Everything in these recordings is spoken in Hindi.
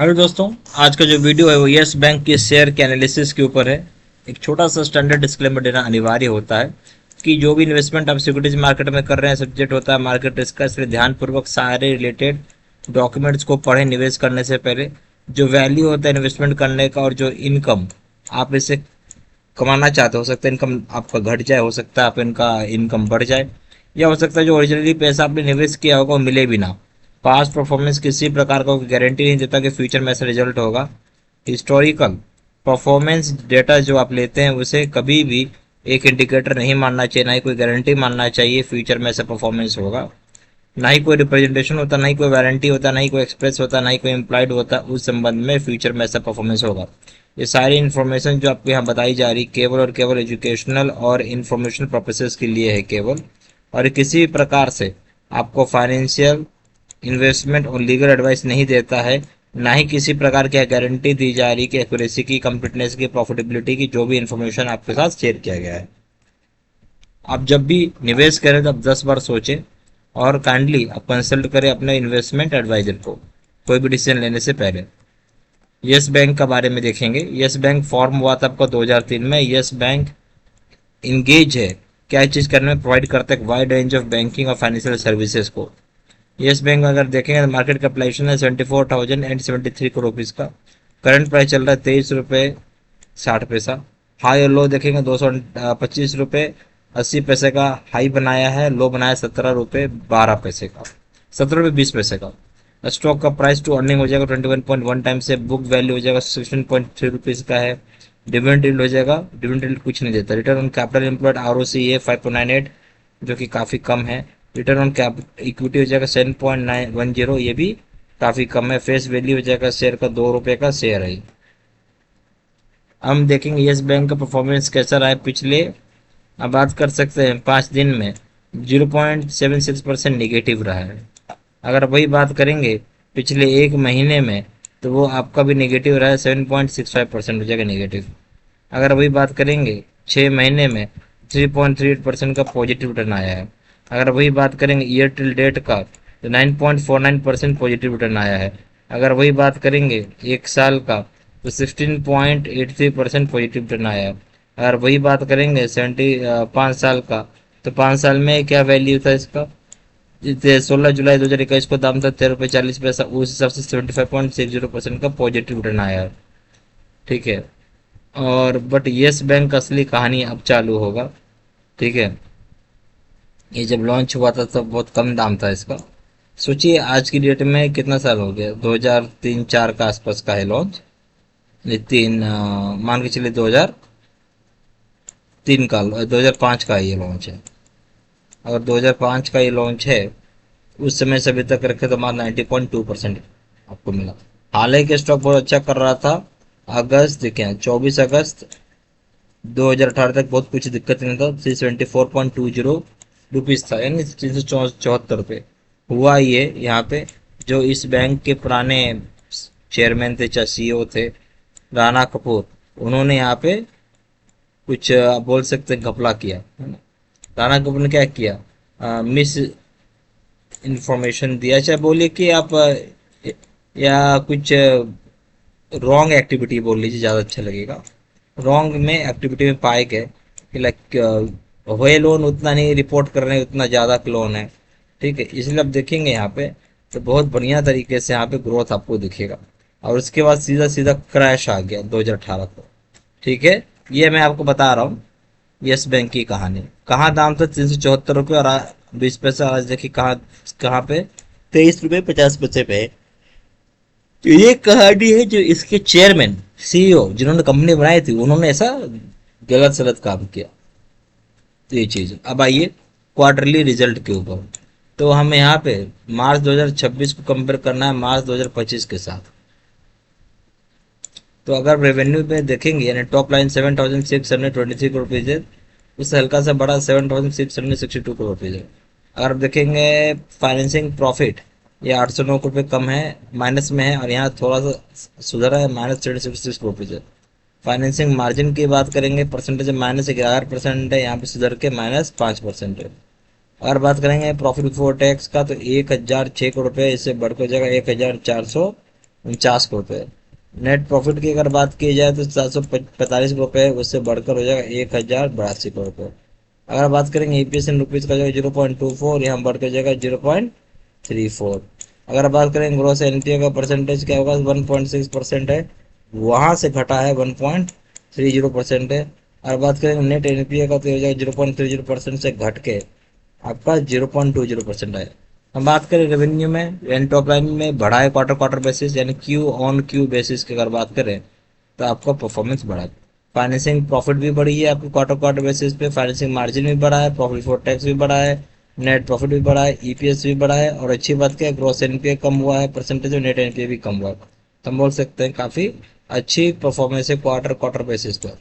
हेलो दोस्तों। आज का जो वीडियो है वो यस बैंक के शेयर के एनालिसिस के ऊपर है। एक छोटा सा स्टैंडर्ड डिस्क्लेमर देना अनिवार्य होता है कि जो भी इन्वेस्टमेंट आप सिक्योरिटीज मार्केट में कर रहे हैं सब्जेक्ट होता है मार्केट रिस्क का, इसलिए ध्यानपूर्वक सारे रिलेटेड डॉक्यूमेंट्स को पढ़ें निवेश करने से पहले। जो वैल्यू होता है इन्वेस्टमेंट करने का और जो इनकम आप इससे कमाना चाहते हो सकता है इनकम आपका घट जाए, हो सकता है आप इनका इनकम बढ़ जाए, या हो सकता है जो ओरिजिनली पैसा आपने निवेश किया होगा वो मिले भी ना। पास्ट परफॉर्मेंस किसी प्रकार का गारंटी नहीं देता कि फ्यूचर में ऐसा रिजल्ट होगा। हिस्टोरिकल परफॉर्मेंस डेटा जो आप लेते हैं उसे कभी भी एक इंडिकेटर नहीं मानना चाहिए, ना ही कोई गारंटी मानना चाहिए फ्यूचर में ऐसा परफॉर्मेंस होगा। ना ही कोई रिप्रेजेंटेशन होता, ना ही कोई वारंटी होता, ना ही कोई एक्सप्रेस होता, ना ही कोई इम्प्लाइड होता उस संबंध में फ्यूचर में ऐसा परफॉर्मेंस होगा। ये सारी इन्फॉर्मेशन जो आपको यहाँ बताई जा रही केवल और केवल एजुकेशनल और इंफॉर्मेशनल पर्पसेस के लिए है केवल, और किसी भी प्रकार से आपको फाइनेंशियल इन्वेस्टमेंट और लीगल एडवाइस नहीं देता है। ना ही किसी प्रकार की गारंटी दी जा रही कि एक्यूरेसी की, कंप्लीटनेस की, प्रॉफिटेबिलिटी की जो भी इन्फॉर्मेशन आपके साथ शेयर किया गया है। आप जब भी निवेश करें तब 10 बार सोचें और काइंडली आप कंसल्ट करें अपने इन्वेस्टमेंट एडवाइजर को कोई भी डिसीजन लेने से पहले। यस बैंक का बारे में देखेंगे। यस बैंक फॉर्म हुआ था आपका 2003 में। यस बैंक इंगेज है क्या चीज़ करने में, प्रोवाइड करता है वाइड रेंज ऑफ बैंकिंग और फाइनेंशियल सर्विसेज को। यस बैंक अगर देखेंगे तो मार्केट कैपिटलाइजेशन है 74,073 करोड़ का। करंट प्राइस चल रहा है 23 रुपये 60 पैसा। हाई और लो देखेंगे 225 रुपये 80 पैसे का हाई बनाया है, लो बनाया 17 रुपये 12 पैसे का, 17 रुपये 20 पैसे का। स्टॉक का प्राइस टू अर्निंग हो जाएगा 21.1 टाइम से, बुक वैल्यू हो जाएगा 16.3 रुपीज़ का है। डिविडेंड यील्ड हो जाएगा, डिविडेंड यील्ड कुछ नहीं देता। Return on capital employed ROCE है 5.98 जो कि काफ़ी कम है। रिटर्न ऑन कैपिटल इक्विटी हो जाएगा 7.910, ये भी काफ़ी कम है। फेस वैल्यू हो जाएगा शेयर का 2 रुपये का शेयर है। हम देखेंगे यस बैंक का परफॉर्मेंस कैसा रहा है पिछले, अब बात कर सकते हैं 5 दिन में 0.76% निगेटिव रहा है। अगर वही बात करेंगे पिछले एक महीने में तो वो आपका भी निगेटिव रहा है, 7.65% हो जाएगा निगेटिव। अगर वही बात करेंगे 6 महीने में 3.38% का पॉजिटिव रिटर्न आया है। अगर वही बात करेंगे ईयर टिल डेट का तो 9.49% पॉजिटिव रिटर्न आया है। अगर वही बात करेंगे एक साल का तो 16.83% पॉजिटिव रिटर्न आया है। अगर वही बात करेंगे 5 साल का तो 5 साल में क्या वैल्यू था इसका, 16 जुलाई 2021 को दाम था 13 रुपये 40 पैसा, उस हिसाब से 75.60% का पॉजिटिव रिटर्न आया है। ठीक है। और बट येस बैंक का असली कहानी अब चालू होगा। ठीक है। ये जब लॉन्च हुआ था तब बहुत कम दाम था इसका। सोचिए आज की डेट में कितना साल हो गया, 2003-4 का आसपास का है लॉन्च। नहीं, मान के चलिए 2003 का, 2005 का ये लॉन्च है। अगर 2005 का ये लॉन्च है उस समय से अभी तक रखे तो मात्र 90.2% आपको मिला। हालांकि स्टॉक बहुत अच्छा कर रहा था। अगस्त देखें 24 अगस्त 2018 तक बहुत कुछ दिक्कत नहीं था, 374.20 था, यानी 374 रुपये। हुआ ये यहाँ पे जो इस बैंक के पुराने चेयरमैन थे, चाहे CEO थे, राणा कपूर, उन्होंने यहाँ पे कुछ बोल सकते हैं घपला किया है ना। राणा कपूर ने क्या किया, मिस इंफॉर्मेशन दिया, चाहे बोलिए कि आप या कुछ रॉन्ग एक्टिविटी बोल लीजिए, ज़्यादा अच्छा लगेगा। रॉन्ग में एक्टिविटी में पाए गए कि लाइक हुए लोन उतना नहीं रिपोर्ट कर रहे हैं, उतना ज़्यादा लोन है। ठीक है, इसलिए आप देखेंगे यहाँ पे तो बहुत बढ़िया तरीके से यहाँ पे ग्रोथ आपको दिखेगा। और उसके बाद सीधा सीधा क्रैश आ गया 2018 को। ठीक है, ये मैं आपको बता रहा हूँ यस बैंक की कहानी। कहाँ दाम था 374 रुपये और 20 पैसा, आज देखिए कहाँ कहाँ पे 23 रुपये 50 पैसे पे है। तो ये कहानी है जो इसके चेयरमैन CEO जिन्होंने कंपनी बनाई थी उन्होंने ऐसा गलत सलत काम किया। तो ये चीज, अब आइए क्वार्टरली रिजल्ट के ऊपर। तो हमें यहाँ पे मार्च 2026 को कंपेयर करना है मार्च 2025 के साथ। तो अगर रेवेन्यू पे देखेंगे यानी टॉप लाइन 7,623 करोड़ रुपीज है, उससे हल्का सा बड़ा 7,662 करोड़ रुपीज है। अगर देखेंगे फाइनेंसिंग प्रॉफिट, ये 809 करोड़ कम है, माइनस में है, और यहाँ थोड़ा सा सुधरा है, -366 करोड़ है। फाइनेंसिंग मार्जिन की बात करेंगे परसेंटेज, -11% है, यहाँ पे सुधर के -5% है। अगर बात करेंगे प्रॉफिट बिफोर टैक्स का तो 1,006 करोड़ रुपये, इससे बढ़कर हो जाएगा 1,400 49 रुपये। नेट प्रॉफिट की अगर बात की जाए तो 745 रुपये, उससे बढ़कर हो जाएगा 1082 रुपये। अगर बात करेंगे ईपीएस इन रुपीज़ का, जो 0.24, यहाँ बढ़ कर जाएगा 0.34। अगर बात करेंगे ग्रोस एनपीए का परसेंटेज क्या होगा, 1.6% है, वहाँ से घटा है 1.30% है। अगर बात करेंगे नेट एनपीए का तो हो जाएगा 0.30% से घट के आपका 0.20% है। हम बात करें रेवेन्यू में, यानी टॉप लाइन में बढ़ा है क्वार्टर क्वार्टर बेसिस, यानी क्यू ऑन क्यू बेसिस की अगर बात करें तो आपका परफॉर्मेंस बढ़ा है। फाइनेंसिंग प्रॉफिट भी बढ़ी है आपकी क्वार्टर क्वार्टर बेसिस पे, फाइनेंसिंग मार्जिन भी बढ़ा है, प्रॉफिट बिफोर टैक्स भी बढ़ा है, नेट प्रॉफिट भी बढ़ा है, ईपीएस भी बढ़ा है, और अच्छी बात क्या है, ग्रॉस एनपीए कम हुआ है परसेंटेज, और नेट एनपीए भी कम हुआ है। तो हम बोल सकते हैं काफी अच्छी परफॉर्मेंस है क्वार्टर क्वार्टर बेसिस पर।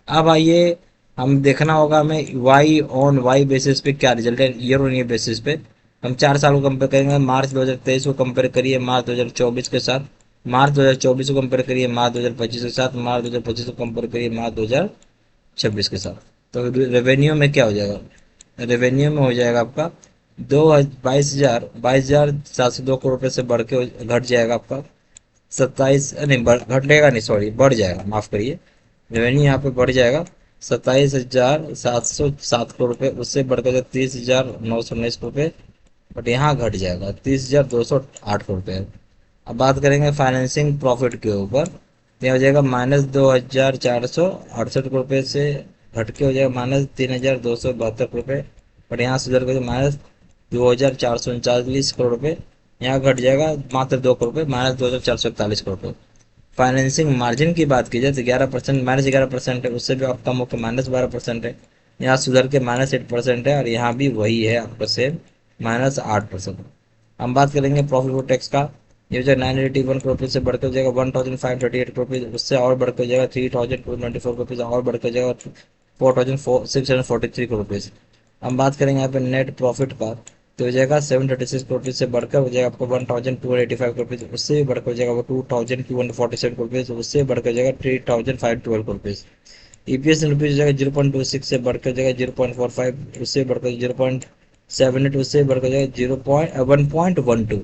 अब आइए, हम देखना होगा हमें वाई ऑन वाई बेसिस पे क्या रिजल्ट है, ईयर ऑन ईयर बेसिस पे। हम 4 साल को कंपेयर करेंगे, मार्च 2023 को कंपेयर करिए मार्च 2024 के साथ, मार्च 2024 को कंपेयर करिए मार्च 2025 के साथ, मार्च 2025 को कंपेयर करिए मार्च 2026 के साथ। तो रेवेन्यू में क्या हो जाएगा, रेवेन्यू में हो जाएगा आपका 22,702 करोड़ रुपये से बढ़ के घट जाएगा आपका 27, नहीं घटेगा नहीं, सॉरी बढ़ जाएगा, माफ करिए, रेवेन्यू यहाँ पे बढ़ जाएगा 27,707 करोड़ रुपये, उससे बढ़कर 30,919 रुपये, बट यहाँ घट जाएगा 30,208 करोड़ रुपये। अब बात करेंगे फाइनेंसिंग प्रॉफिट के ऊपर, तो यह हो जाएगा -2,468 करोड़ रुपये से घट के हो जाएगा -3,272 करोड़ रुपये, बट यहाँ सुधर कर -2,439 करोड़ रुपये, यहाँ घट जाएगा मात्र 2 करोड़ रुपये, -2,441 करोड़ रुपये। फाइनेंसिंग मार्जिन की बात की जाए तो 11%, -11% है, उससे भी आप कम होकर -12% है, यहाँ सुधर के -8% है, और यहाँ भी वही है आपका सेम -8%। हम बात करेंगे प्रॉफिट बिफोर टैक्स का, ये जो 981 करोड़ से बढ़कर जाएगा 1,538 करोड़, उससे और बढ़कर जाएगा 3,224 और बढ़कर जाएगा 4,643 करोड़। हम बात करेंगे यहाँ पे नेट प्रॉफिट का, तो हो जाएगा 736 करोड़ से बढ़कर हो जाएगा आपको 1,285 करोड़, उससे भी बढ़कर हो जाएगा वो 2,247 करोड़, उससे बढ़कर जाएगा 3,512 करोड़। ईपीएस इन रुपीज हो जाएगा 0.26 से बढ़कर जाएगा 0.45, उससे बढ़कर 0.78, उससे बढ़कर जाएगा 1.12।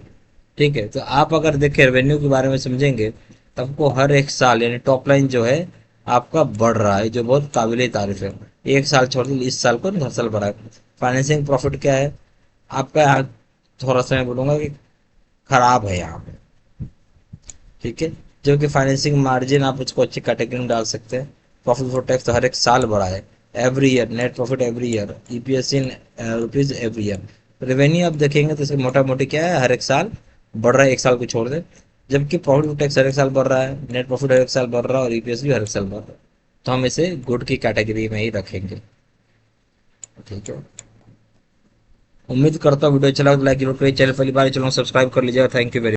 ठीक है, तो आप अगर देखें रेवेन्यू के बारे में समझेंगे तो आपको हर एक साल यानी टॉप लाइन जो है आपका बढ़ रहा है, जो बहुत काबिल तारीफ है। एक साल छोड़ के इस साल को हर साल बढ़ा है। फाइनेंसिंग प्रॉफिट क्या है आपका, यहाँ थोड़ा सा मैं बोलूंगा कि खराब है यहाँ पे, ठीक है, जो कि फाइनेंसिंग मार्जिन आप उसको अच्छी कैटेगरी में डाल सकते हैं। प्रॉफिट बिफोर टैक्स तो हर एक साल बढ़ा है, every year, net profit every year, EPS in rupees every year. Revenue आप देखेंगे तो इसका मोटा मोटी क्या है, हर एक साल बढ़ रहा है, एक साल को छोड़ दे, जबकि प्रॉफिट बिफोर टैक्स हर एक साल बढ़ रहा है, नेट प्रॉफिट हर एक साल बढ़ रहा है, और ईपीएस भी हर एक साल बढ़ रहा है। तो हम इसे गुड की कैटेगरी में ही रखेंगे, ठीक है। उम्मीद करता हूँ वीडियो अच्छा लगा तो लाइक जरूर करिए, चैनल पहली बार चलो सब्सक्राइब कर लीजिएगा। Thank you very